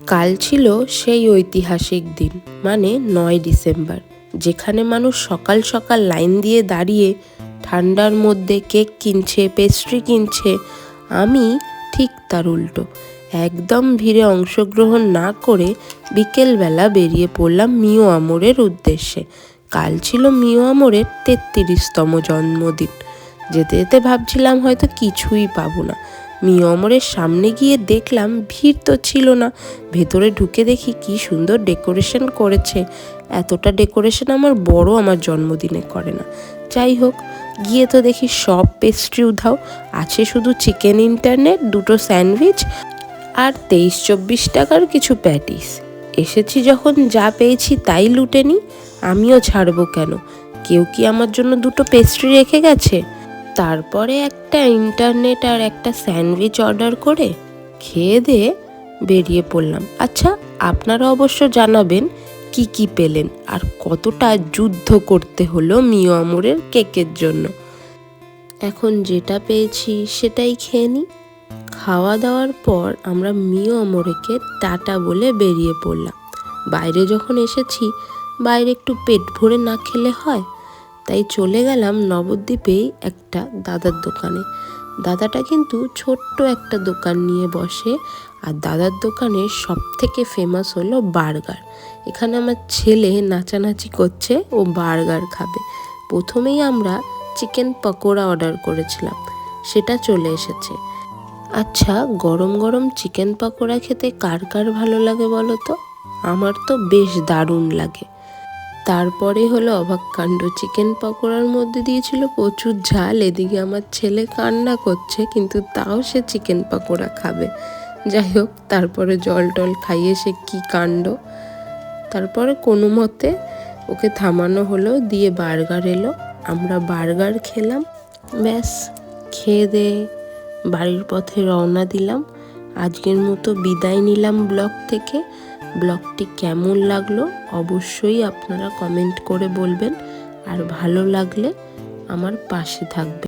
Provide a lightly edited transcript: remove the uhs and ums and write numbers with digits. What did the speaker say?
কাল ছিল সেই ঐতিহাসিক দিন, মানে 9 ডিসেম্বর, যেখানে মানুষ সকাল সকাল লাইন দিয়ে দাঁড়িয়ে ঠান্ডার মধ্যে কেক কিনছে, পেস্ট্রি কিনছে। আমি ঠিক তার উল্টো, একদম ভিড়ে অংশগ্রহণ না করে বিকেলবেলা বেরিয়ে পড়লাম মিও আমরের উদ্দেশ্যে। কাল ছিল মিও আমরের 33তম জন্মদিন। যেতে যেতে ভাবছিলাম হয়তো কিছুই পাবো না। মিও আমরের সামনে গিয়ে দেখলাম ভিড় তো ছিল না। ভেতরে ঢুকে দেখি কি সুন্দর ডেকোরেশন করেছে। এতটা ডেকোরেশন আমার জন্মদিনে করে না। যাই হোক, গিয়ে তো দেখি সব পেস্ট্রি উধাও, আছে শুধু চিকেন ইন্টারনেট, 2টো স্যান্ডউইচ আর 23-24 টাকার কিছু প্যাটিস। এসেছি যখন যা পেয়েছি তাই লুটে নিই, আমিও ছাড়বো কেন? কেউ কি আমার জন্য 2টো পেস্ট্রি রেখে গেছে? তারপরে একটা ইন্টারনেট আর একটা স্যান্ডউইচ অর্ডার করে খেয়ে দিয়ে বেরিয়ে পড়লাম। আচ্ছা, আপনারা অবশ্য জানাবেন কি কি পেলেন আর কতটা যুদ্ধ করতে হলো মিও আমরের কেকের জন্য। এখন যেটা পেয়েছি সেটাই খেয়ে নিই। খাওয়া দাওয়ার পর আমরা মিও আমরেকে টাটা বলে বেরিয়ে পড়লাম। বাইরে যখন এসেছি, বাইরে একটু পেট ভরে না খেলে হয়, তাই চলে গেলাম নবদ্বীপেই একটা দাদার দোকানে। দাদাটা কিন্তু ছোট্ট একটা দোকান নিয়ে বসে, আর দাদার দোকানের সব থেকে ফেমাস হলো বার্গার। এখানে আমার ছেলে নাচানাচি করছে, ও বার্গার খাবে। প্রথমেই আমরা চিকেন পকোড়া অর্ডার করেছিলাম, সেটা চলে এসেছে। আচ্ছা, গরম গরম চিকেন পকোড়া খেতে কার কার ভালো লাগে বলো তো? আমার তো বেশ দারুণ লাগে। তারপরে হলো অবাক কাণ্ড, চিকেন পকোড়ার মধ্যে দিয়েছিল প্রচুর ঝাল। এদিকে আমার ছেলে কান্না করছে, কিন্তু তাও সে চিকেন পকোড়া খাবে। যাই হোক, তারপরে জল টল খাইয়ে সে কী কাণ্ড। তারপরে কোনো মতে ওকে থামানো হলো, দিয়ে বার্গার এলো। আমরা বার্গার খেলাম, ব্যাস খেয়ে দিয়ে বাড়ির পথে রওনা দিলাম। আজকের মতো বিদায় নিলাম ব্লগ থেকে। ব্লগটি কেমন লাগলো অবশ্যই আপনারা কমেন্ট করে বলবেন, আর ভালো লাগলে আমার পাশে থাকবেন।